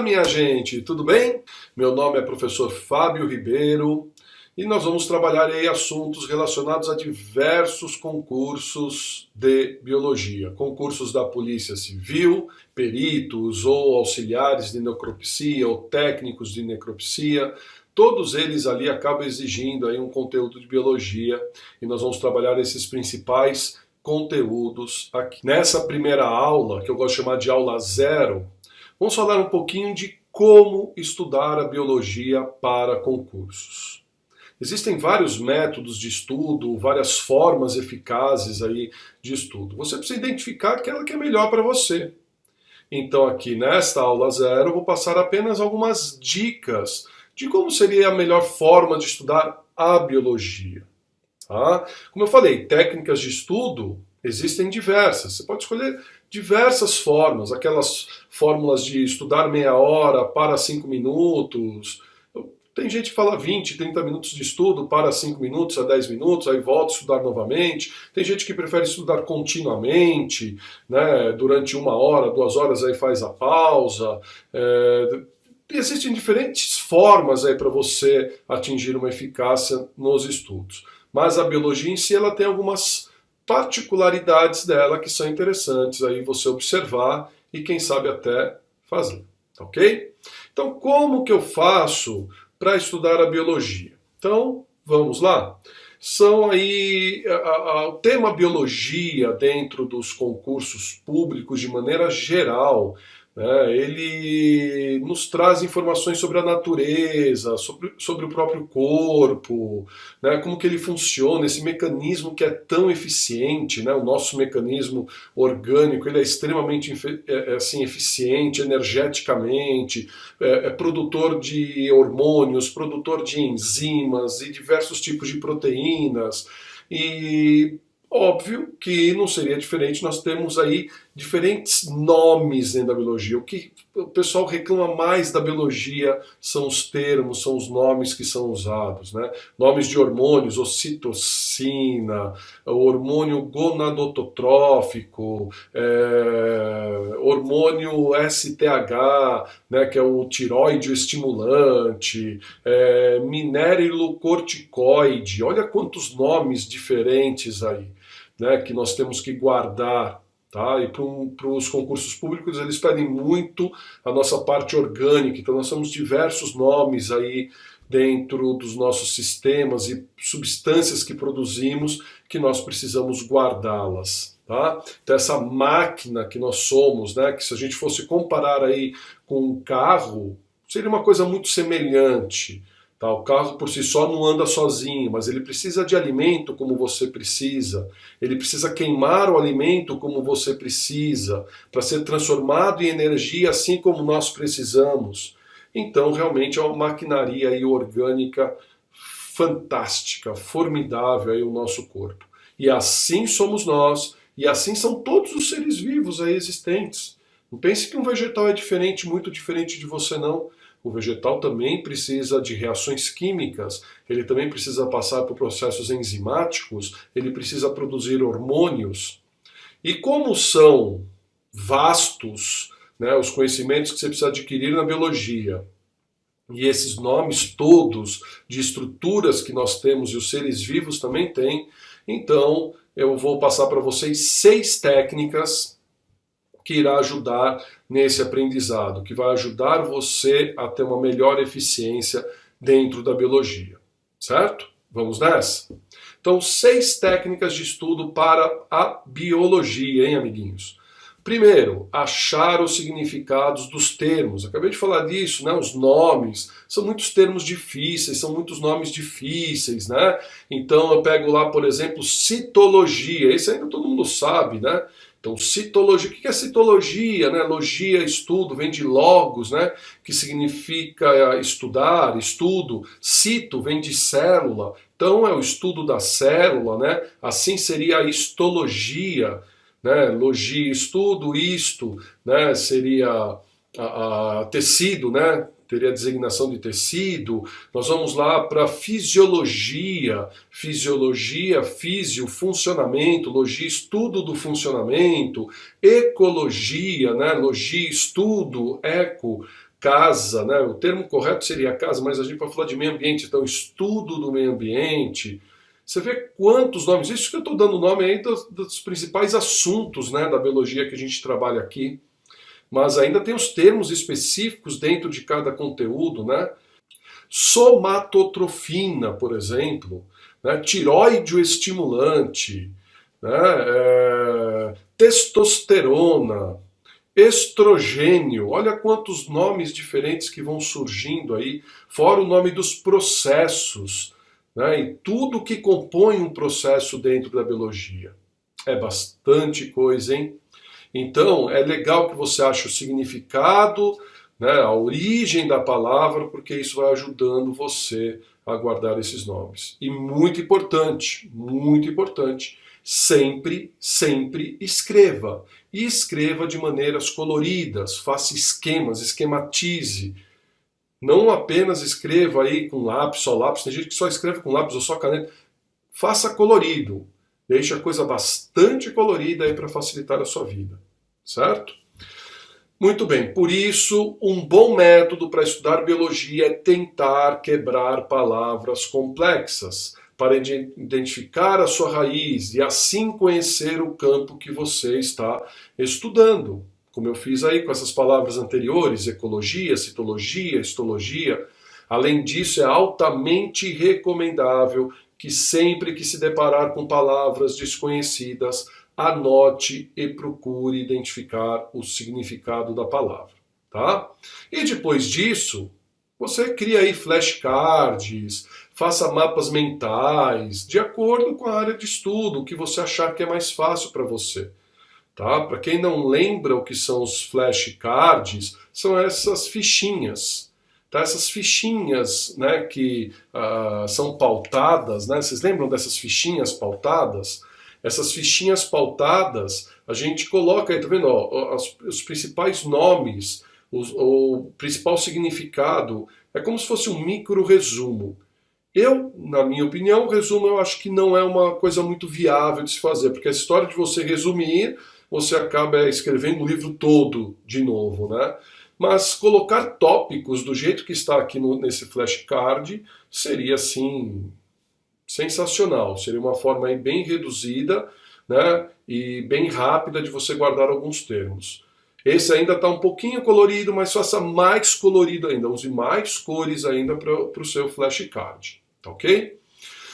minha gente, tudo bem? Meu nome é professor Fábio Ribeiro e nós vamos trabalhar aí assuntos relacionados a diversos concursos de biologia. Concursos da Polícia Civil, peritos ou auxiliares de necropsia ou técnicos de necropsia. Todos eles ali acabam exigindo aí um conteúdo de biologia e nós vamos trabalhar esses principais conteúdos aqui. Nessa primeira aula, que eu gosto de chamar de aula zero, vamos falar um pouquinho de como estudar a biologia para concursos. Existem vários métodos de estudo, várias formas eficazes aí de estudo. Você precisa identificar aquela que é melhor para você. Então aqui nesta aula zero eu vou passar apenas algumas dicas de como seria a melhor forma de estudar a biologia. Tá? Como eu falei, técnicas de estudo existem diversas. Você pode escolher diversas formas, aquelas fórmulas de estudar meia hora para 5 minutos. Tem gente que fala 20, 30 minutos de estudo para 5 minutos a 10 minutos, aí volta a estudar novamente. Tem gente que prefere estudar continuamente, né, durante 1 hora, 2 horas, aí faz a pausa. Existem diferentes formas aí para você atingir uma eficácia nos estudos. Mas a biologia em si ela tem algumas particularidades dela que são interessantes aí você observar e quem sabe até fazer, ok? Então como que eu faço para estudar a biologia? Então vamos lá. São aí o tema biologia dentro dos concursos públicos de maneira geral. Ele nos traz informações sobre a natureza, sobre o próprio corpo, né, como que ele funciona, esse mecanismo que é tão eficiente, né, o nosso mecanismo orgânico, ele é extremamente assim, eficiente energeticamente, é produtor de hormônios, produtor de enzimas e diversos tipos de proteínas. E óbvio que não seria diferente, nós temos aí diferentes nomes dentro da biologia. O que o pessoal reclama mais da biologia são os termos, são os nomes que são usados, né? Nomes de hormônios, ocitocina, o hormônio gonadotrófico, hormônio STH, né, que é o tiroide estimulante, minerilocorticoide. Olha quantos nomes diferentes aí, né, que nós temos que guardar. Tá? E para os concursos públicos eles pedem muito a nossa parte orgânica, então nós temos diversos nomes aí dentro dos nossos sistemas e substâncias que produzimos que nós precisamos guardá-las. Tá? Então essa máquina que nós somos, né, que se a gente fosse comparar aí com um carro, seria uma coisa muito semelhante. Tá, o carro por si só não anda sozinho, mas ele precisa de alimento como você precisa, ele precisa queimar o alimento como você precisa, para ser transformado em energia assim como nós precisamos. Então realmente é uma maquinaria aí orgânica fantástica, formidável aí o nosso corpo. E assim somos nós, e assim são todos os seres vivos aí existentes. Não pense que um vegetal é diferente, muito diferente de você não. O vegetal também precisa de reações químicas, ele também precisa passar por processos enzimáticos, ele precisa produzir hormônios. E como são vastos, né, os conhecimentos que você precisa adquirir na biologia, e esses nomes todos de estruturas que nós temos e os seres vivos também têm, então eu vou passar para vocês 6 técnicas que irá ajudar nesse aprendizado, que vai ajudar você a ter uma melhor eficiência dentro da biologia, certo? Vamos nessa? Então, 6 técnicas de estudo para a biologia, hein, amiguinhos? Primeiro, achar os significados dos termos. Acabei de falar disso, né? Os nomes. São muitos termos difíceis, são muitos nomes difíceis, né? Então eu pego lá, por exemplo, citologia. Esse ainda todo mundo sabe, né? Então, citologia, o que é citologia? Né? Logia, estudo, vem de logos, né? Que significa estudar, estudo. Cito vem de célula, então é o estudo da célula, né? Assim seria a histologia, né? Logia, estudo, isto, né? Seria a tecido, né? Teria a designação de tecido. Nós vamos lá para fisiologia, físio, funcionamento, logia, estudo do funcionamento, ecologia, né? Logia, estudo, eco, casa, né? O termo correto seria casa, mas a gente vai falar de meio ambiente, então estudo do meio ambiente. Você vê quantos nomes, isso que eu estou dando nome aí dos principais assuntos, né, da biologia que a gente trabalha aqui, mas ainda tem os termos específicos dentro de cada conteúdo, né? Somatotrofina, por exemplo, né? Tiroide estimulante, né? Testosterona, estrogênio, olha quantos nomes diferentes que vão surgindo aí, fora o nome dos processos, né? E tudo que compõe um processo dentro da biologia. É bastante coisa, hein? Então, é legal que você ache o significado, né, a origem da palavra, porque isso vai ajudando você a guardar esses nomes. E muito importante, sempre, sempre escreva. E escreva de maneiras coloridas, faça esquemas, esquematize. Não apenas escreva aí com lápis, só lápis, tem gente que só escreve com lápis ou só caneta. Faça colorido. Deixe a coisa bastante colorida aí para facilitar a sua vida, certo? Muito bem, por isso, um bom método para estudar biologia é tentar quebrar palavras complexas, para identificar a sua raiz e assim conhecer o campo que você está estudando. Como eu fiz aí com essas palavras anteriores, ecologia, citologia, histologia. Além disso, é altamente recomendável que sempre que se deparar com palavras desconhecidas, anote e procure identificar o significado da palavra, tá? E depois disso, você cria aí flashcards, faça mapas mentais, de acordo com a área de estudo, o que você achar que é mais fácil para você. Tá? Para quem não lembra o que são os flashcards, são essas fichinhas. Tá? Essas fichinhas, né, que são pautadas, né? Vocês lembram dessas fichinhas pautadas? Essas fichinhas pautadas, a gente coloca aí, tá vendo? Ó, os principais nomes, o principal significado, é como se fosse um micro resumo. Eu, na minha opinião, resumo eu acho que não é uma coisa muito viável de se fazer, porque a história de você resumir, você acaba escrevendo o livro todo de novo, né? Mas colocar tópicos do jeito que está aqui nesse flashcard seria, assim, sensacional. Seria uma forma aí bem reduzida, né? E bem rápida de você guardar alguns termos. Esse ainda está um pouquinho colorido, mas faça mais colorido ainda. Use mais cores ainda para o seu flashcard, ok?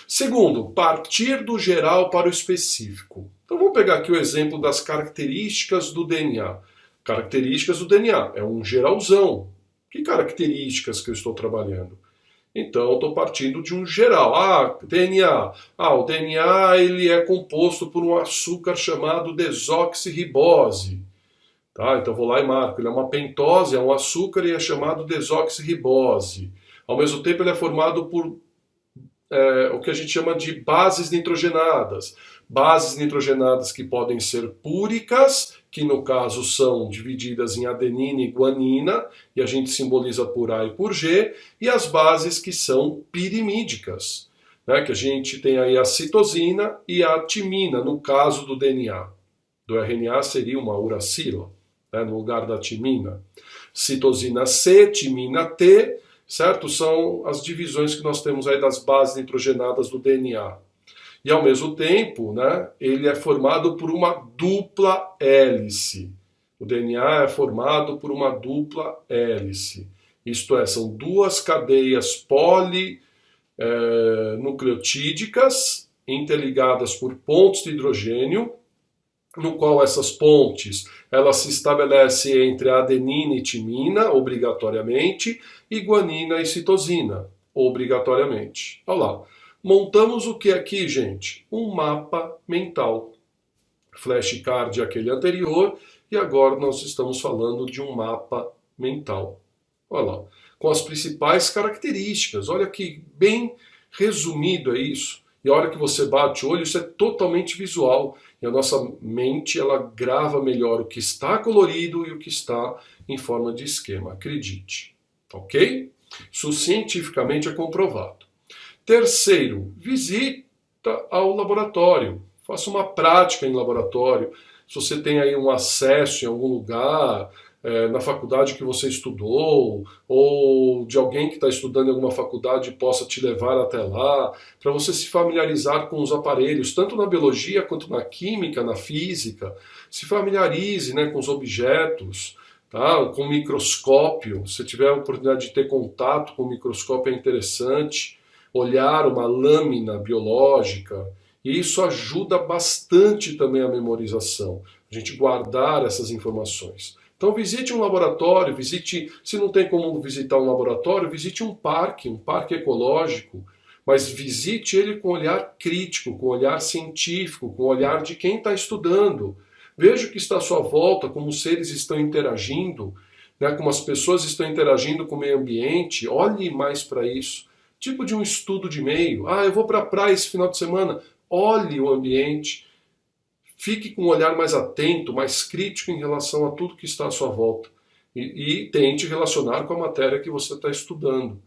Segundo, partir do geral para o específico. Então vamos pegar aqui o exemplo das características do DNA. Características do DNA é um geralzão. Que características que eu estou trabalhando? Então, estou partindo de um geral. DNA. O DNA ele é composto por um açúcar chamado desoxirribose. Tá? Então, vou lá e marco. Ele é uma pentose, é um açúcar e é chamado desoxirribose. Ao mesmo tempo, ele é formado por o que a gente chama de bases nitrogenadas. Bases nitrogenadas que podem ser púricas, que no caso são divididas em adenina e guanina, e a gente simboliza por A e por G, e as bases que são pirimídicas, né, que a gente tem aí a citosina e a timina, no caso do DNA. Do RNA seria uma uracila, né, no lugar da timina. Citosina C, timina T, certo? São as divisões que nós temos aí das bases nitrogenadas do DNA. E ao mesmo tempo, né, ele é formado por uma dupla hélice. O DNA é formado por uma dupla hélice. Isto é, são duas cadeias polinucleotídicas interligadas por pontos de hidrogênio, no qual essas pontes elas se estabelecem entre a adenina e timina, obrigatoriamente, e guanina e citosina, obrigatoriamente. Olha lá. Montamos o que aqui, gente? Um mapa mental. Flashcard é aquele anterior e agora nós estamos falando de um mapa mental. Olha lá. Com as principais características. Olha que bem resumido é isso. E a hora que você bate o olho, isso é totalmente visual. E a nossa mente, ela grava melhor o que está colorido e o que está em forma de esquema. Acredite. Ok? Isso cientificamente é comprovado. Terceiro, visita ao laboratório. Faça uma prática em laboratório. Se você tem aí um acesso em algum lugar, na faculdade que você estudou, ou de alguém que está estudando em alguma faculdade e possa te levar até lá, para você se familiarizar com os aparelhos, tanto na biologia quanto na química, na física. Se familiarize, né, com os objetos, tá? Com o microscópio. Se tiver a oportunidade de ter contato com o microscópio é interessante. Olhar uma lâmina biológica. E isso ajuda bastante também a memorização, a gente guardar essas informações. Então visite um laboratório, visite, se não tem como visitar um laboratório, visite um parque ecológico, mas visite ele com olhar crítico, com olhar científico, com olhar de quem está estudando. Veja o que está à sua volta, como os seres estão interagindo, né, como as pessoas estão interagindo com o meio ambiente, olhe mais para isso. Tipo de um estudo de meio. Eu vou para a praia esse final de semana. Olhe o ambiente, fique com um olhar mais atento, mais crítico em relação a tudo que está à sua volta e tente relacionar com a matéria que você está estudando.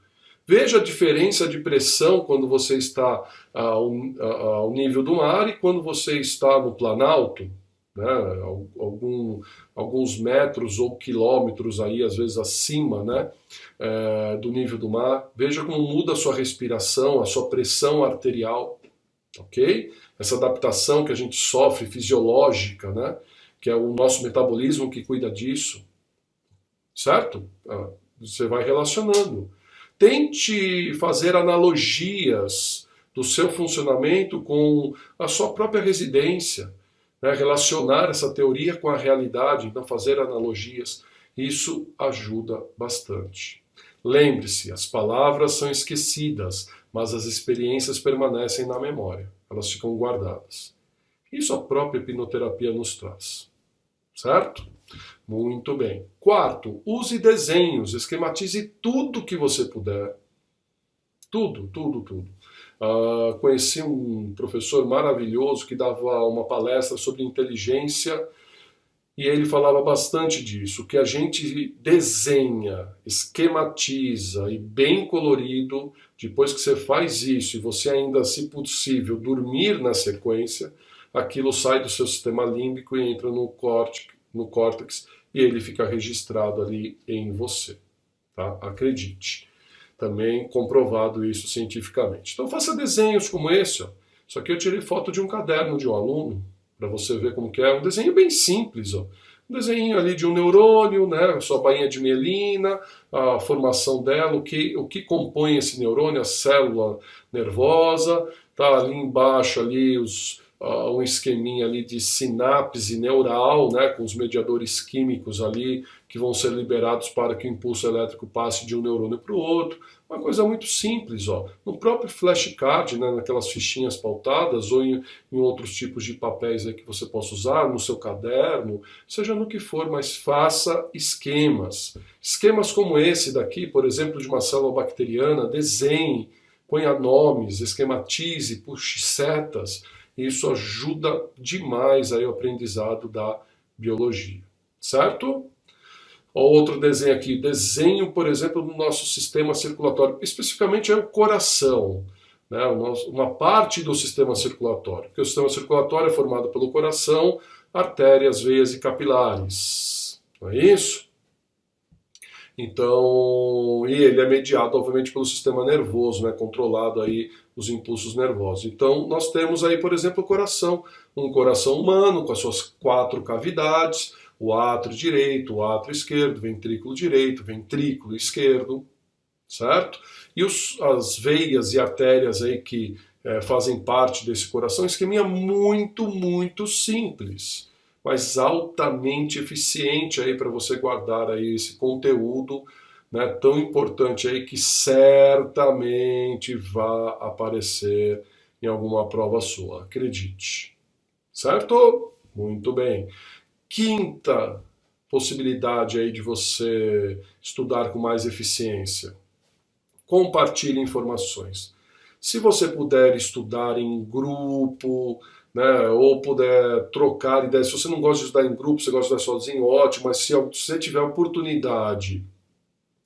Veja a diferença de pressão quando você está ao nível do mar e quando você está no planalto, né, alguns metros ou quilômetros aí, às vezes acima, né, do nível do mar. Veja como muda a sua respiração, a sua pressão arterial. Ok? Essa adaptação que a gente sofre fisiológica, né? Que é o nosso metabolismo que cuida disso, certo? Você vai relacionando. Tente fazer analogias do seu funcionamento com a sua própria residência, né? Relacionar essa teoria com a realidade, então fazer analogias. Isso ajuda bastante. Lembre-se, as palavras são esquecidas, mas as experiências permanecem na memória, elas ficam guardadas. Isso a própria hipnoterapia nos traz, certo? Muito bem. Quarto, use desenhos, esquematize tudo que você puder. Tudo. Conheci um professor maravilhoso que dava uma palestra sobre inteligência e ele falava bastante disso, que a gente desenha, esquematiza e bem colorido, depois que você faz isso e você ainda, se possível, dormir na sequência, aquilo sai do seu sistema límbico e entra no córtex e ele fica registrado ali em você. Tá? Acredite. Também comprovado isso cientificamente. Então faça desenhos como esse. Ó. Isso aqui eu tirei foto de um caderno de um aluno, para você ver como que é. Um desenho bem simples, ó. Um desenho ali de um neurônio, né? Sua bainha de mielina, a formação dela, o que compõe esse neurônio, a célula nervosa, tá ali embaixo ali um esqueminha ali de sinapse neural, né? Com os mediadores químicos ali que vão ser liberados para que o impulso elétrico passe de um neurônio para o outro. Uma coisa muito simples, ó. No próprio flashcard, né, naquelas fichinhas pautadas ou em outros tipos de papéis aí que você possa usar, no seu caderno, seja no que for, mas faça esquemas. Esquemas como esse daqui, por exemplo, de uma célula bacteriana, desenhe, ponha nomes, esquematize, puxe setas. Isso ajuda demais aí o aprendizado da biologia, certo? Outro desenho aqui, desenho, por exemplo, do nosso sistema circulatório, especificamente é o coração, né? Uma parte do sistema circulatório, porque o sistema circulatório é formado pelo coração, artérias, veias e capilares, não é isso? Então, e ele é mediado, obviamente, pelo sistema nervoso, né? Controlado aí os impulsos nervosos. Então, nós temos aí, por exemplo, o coração, um coração humano com as suas 4 cavidades, o átrio direito, o átrio esquerdo, ventrículo direito, ventrículo esquerdo, certo? E as veias e artérias aí que fazem parte desse coração, esqueminha muito simples, mas altamente eficiente aí para você guardar aí esse conteúdo, né, tão importante aí que certamente vai aparecer em alguma prova sua, acredite. Certo? Muito bem. Quinta possibilidade aí de você estudar com mais eficiência. Compartilhe informações. Se você puder estudar em grupo, né, ou puder trocar ideias, se você não gosta de estudar em grupo, você gosta de estudar sozinho, ótimo, mas se você tiver oportunidade,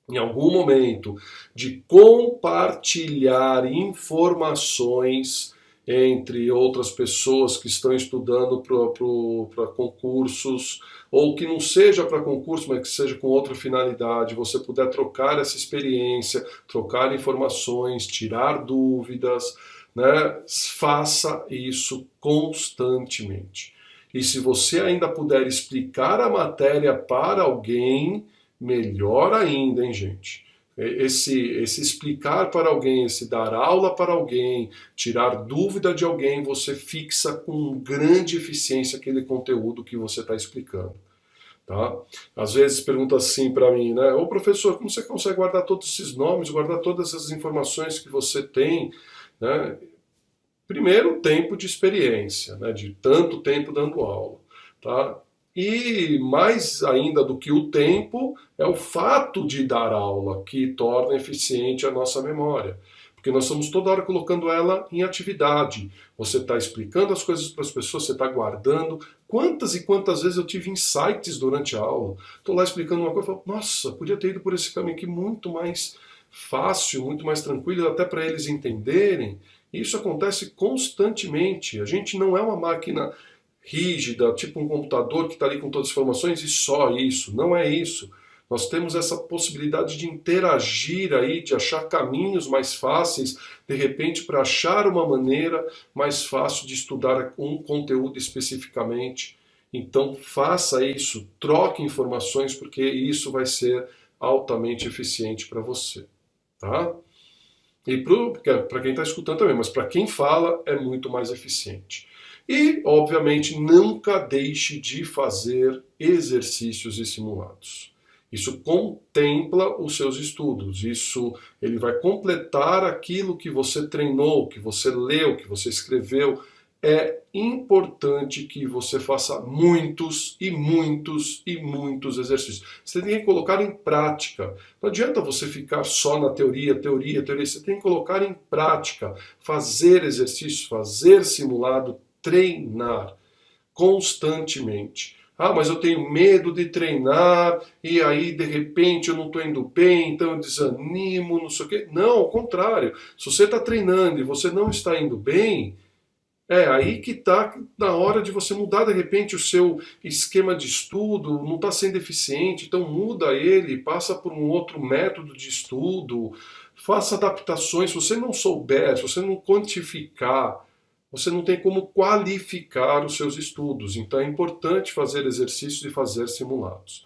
em algum momento, de compartilhar informações, entre outras pessoas que estão estudando para concursos, ou que não seja para concurso, mas que seja com outra finalidade, você puder trocar essa experiência, trocar informações, tirar dúvidas, né? Faça isso constantemente. E se você ainda puder explicar a matéria para alguém, melhor ainda, hein, gente? Esse explicar para alguém, esse dar aula para alguém, tirar dúvida de alguém, você fixa com grande eficiência aquele conteúdo que você está explicando. Tá? Às vezes pergunta assim para mim, né? Ô professor, como você consegue guardar todos esses nomes, guardar todas essas informações que você tem, né? Primeiro, tempo de experiência, né? De tanto tempo dando aula, tá? E mais ainda do que o tempo, é o fato de dar aula que torna eficiente a nossa memória. Porque nós estamos toda hora colocando ela em atividade. Você está explicando as coisas para as pessoas, você está guardando. Quantas e quantas vezes eu tive insights durante a aula? Estou lá explicando uma coisa e falo, nossa, podia ter ido por esse caminho aqui muito mais fácil, muito mais tranquilo, até para eles entenderem. Isso acontece constantemente. A gente não é uma máquina rígida, tipo um computador que está ali com todas as informações e só isso. Não é isso. Nós temos essa possibilidade de interagir aí, de achar caminhos mais fáceis, de repente, para achar uma maneira mais fácil de estudar um conteúdo especificamente. Então, faça isso, troque informações, porque isso vai ser altamente eficiente para você. Tá? E para quem está escutando também, mas para quem fala é muito mais eficiente. E, obviamente, nunca deixe de fazer exercícios e simulados. Isso contempla os seus estudos, isso ele vai completar aquilo que você treinou, que você leu, que você escreveu. É importante que você faça muitos e muitos e muitos exercícios. Você tem que colocar em prática. Não adianta você ficar só na teoria, teoria, teoria. Você tem que colocar em prática, fazer exercícios, fazer simulado, treinar constantemente. Ah, mas eu tenho medo de treinar e aí de repente eu não estou indo bem, então eu desanimo, não sei o quê. Não, ao contrário. Se você está treinando e você não está indo bem, é aí que está na hora de você mudar de repente o seu esquema de estudo, não está sendo eficiente, então muda ele, passa por um outro método de estudo, faça adaptações. Se você não souber, se você não quantificar, você não tem como qualificar os seus estudos. Então é importante fazer exercícios e fazer simulados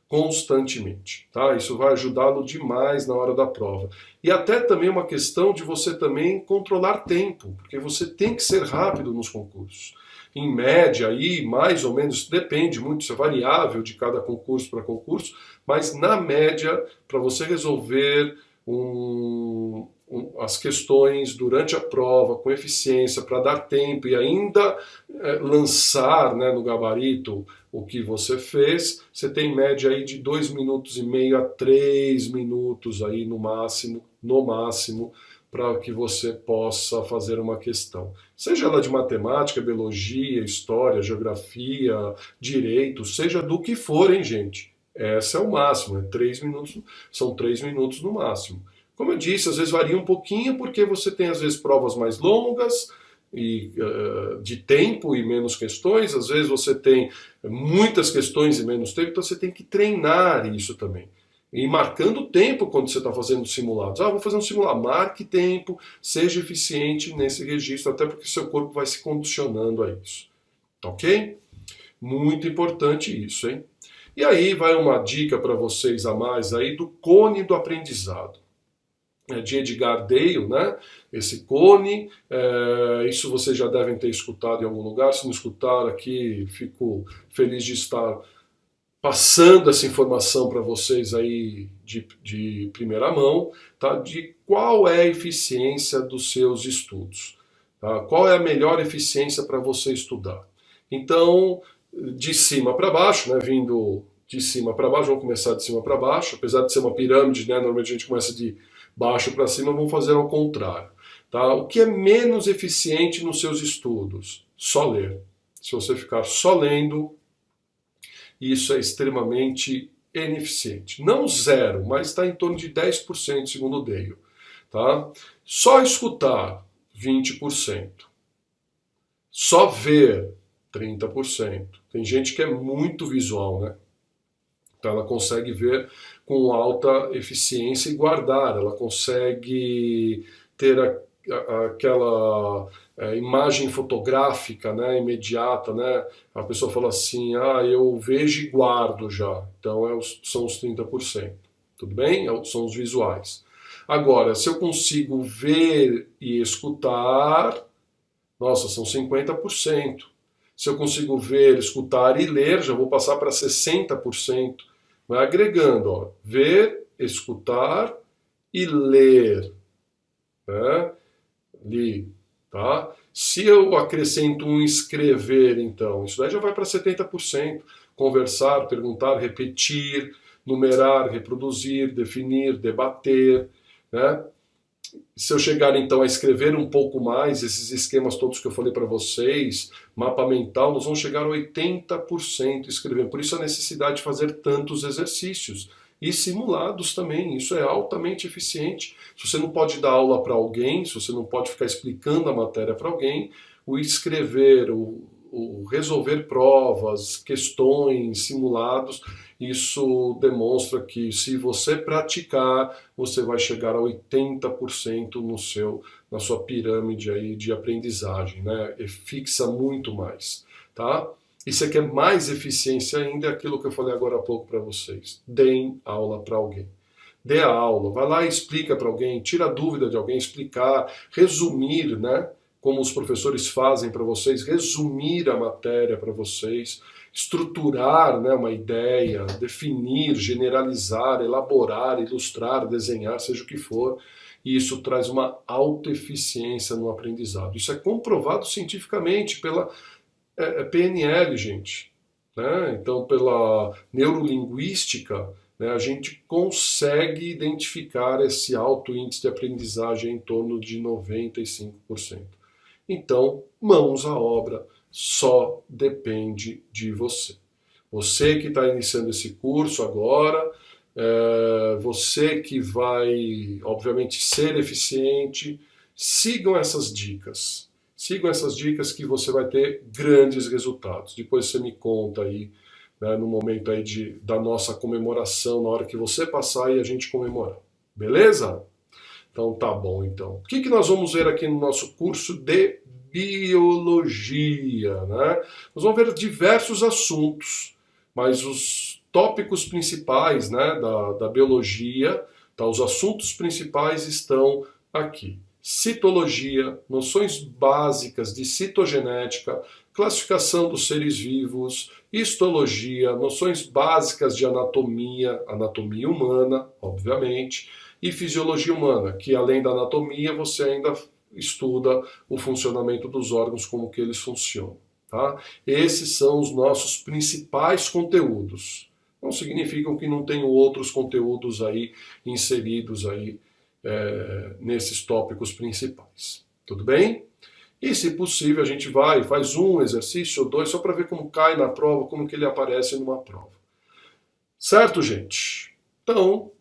constantemente, tá? Isso vai ajudá-lo demais na hora da prova. E até também uma questão de você também controlar tempo, porque você tem que ser rápido nos concursos. Em média, aí, mais ou menos, depende muito, isso é variável de cada concurso para concurso, mas na média, para você resolver as questões durante a prova com eficiência, para dar tempo e ainda lançar, né, no gabarito o que você fez, você tem média aí de 2,5 minutos a 3 minutos aí no máximo, para que você possa fazer uma questão. Seja ela de matemática, biologia, história, geografia, direito, seja do que for, hein, gente? Esse é o máximo, é 3 minutos, são 3 minutos no máximo. Como eu disse, às vezes varia um pouquinho, porque você tem às vezes provas mais longas, e de tempo e menos questões, às vezes você tem muitas questões e menos tempo, então você tem que treinar isso também. E marcando tempo quando você está fazendo simulados. Ah, vou fazer um simulado. Marque tempo, seja eficiente nesse registro, até porque seu corpo vai se condicionando a isso. Ok? Muito importante isso, hein? E aí vai uma dica para vocês a mais aí do cone do aprendizado. De Edgar Dale, né? Esse cone, isso vocês já devem ter escutado em algum lugar. Se não escutaram aqui, fico feliz de estar passando essa informação para vocês aí de primeira mão, tá? De qual é a eficiência dos seus estudos, tá? Qual é a melhor eficiência para você estudar. Então, de cima para baixo, né? Vindo de cima para baixo, vamos começar de cima para baixo, apesar de ser uma pirâmide, né? Normalmente a gente começa de baixo para cima, vamos fazer ao contrário. Tá? O que é menos eficiente nos seus estudos? Só ler. Se você ficar só lendo, isso é extremamente ineficiente. Não zero, mas está em torno de 10%, segundo o Dale. Tá? Só escutar, 20%. Só ver, 30%. Tem gente que é muito visual, né? Então ela consegue ver com alta eficiência e guardar, ela consegue ter aquela imagem fotográfica, né, imediata, né? A pessoa fala assim, eu vejo e guardo já. Então são os 30%. Tudo bem? São os visuais. Agora, se eu consigo ver e escutar, nossa, são 50%. Se eu consigo ver, escutar e ler, já vou passar para 60%. Vai agregando, ó, ver, escutar e ler. Né? Li, tá? Se eu acrescento um escrever, então, isso daí já vai para 70%. Conversar, perguntar, repetir, numerar, reproduzir, definir, debater, né? Se eu chegar então a escrever um pouco mais, esses esquemas todos que eu falei para vocês, mapa mental, nós vamos chegar a 80% escrevendo. Por isso a necessidade de fazer tantos exercícios e simulados também. Isso é altamente eficiente. Se você não pode dar aula para alguém, se você não pode ficar explicando a matéria para alguém, o escrever, o resolver provas, questões, simulados, isso demonstra que se você praticar, você vai chegar a 80% na sua pirâmide aí de aprendizagem, né? E fixa muito mais, tá? E você quer mais eficiência ainda, é aquilo que eu falei agora há pouco para vocês. Deem aula para alguém. Dê a aula, vai lá e explica para alguém, tira a dúvida de alguém, explicar, resumir, né? Como os professores fazem para vocês, resumir a matéria para vocês, estruturar, né, uma ideia, definir, generalizar, elaborar, ilustrar, desenhar, seja o que for, e isso traz uma alta eficiência no aprendizado. Isso é comprovado cientificamente pela PNL, gente. Né? Então, pela neurolinguística, né, a gente consegue identificar esse alto índice de aprendizagem em torno de 95%. Então, mãos à obra, só depende de você. Você que está iniciando esse curso agora, você que vai, obviamente, ser eficiente, sigam essas dicas. Sigam essas dicas que você vai ter grandes resultados. Depois você me conta aí, né, no momento aí da nossa comemoração, na hora que você passar e a gente comemorar. Beleza? Então tá bom, então. O que nós vamos ver aqui no nosso curso de biologia, né? Nós vamos ver diversos assuntos, mas os tópicos principais, né, da biologia, tá, os assuntos principais estão aqui. Citologia, noções básicas de citogenética, classificação dos seres vivos, histologia, noções básicas de anatomia, anatomia humana, obviamente, e fisiologia humana, que além da anatomia você ainda estuda o funcionamento dos órgãos, como que eles funcionam. Tá? Esses são os nossos principais conteúdos. Não significam que não tenham outros conteúdos aí inseridos aí nesses tópicos principais. Tudo bem? E se possível a gente vai e faz um exercício ou dois só para ver como cai na prova, como que ele aparece numa prova. Certo, gente? Então,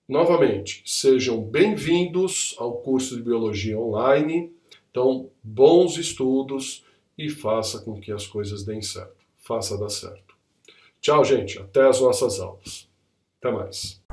novamente, sejam bem-vindos ao curso de Biologia Online. Então, bons estudos e faça com que as coisas deem certo. Faça dar certo. Tchau, gente. Até as nossas aulas. Até mais.